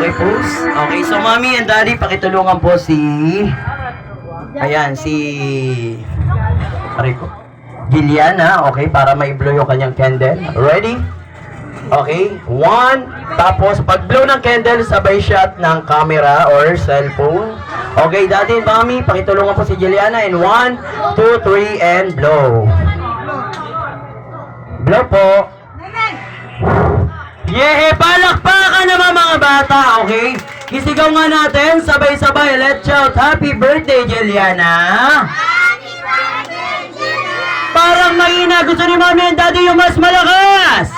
Okay, pose. Okay, so mommy and daddy, pakitulungan po si... Ayan, si... Rico. Giliana, okay, para ma-blow yung kanyang candle. Ready? Okay, 1. Tapos, pag-blow ng candle, sabay shot ng camera or cellphone. Okay, daddy and mommy, pakitulungan po si Giliana in 1, 2, 3, and blow. Blow po. Yeah, palakpakan naman mga bata, okay? Kisigaw nga natin, sabay-sabay, let's shout, happy birthday, Giliana! Parang mahina, gusto ni mommy and daddy yung mas malakas!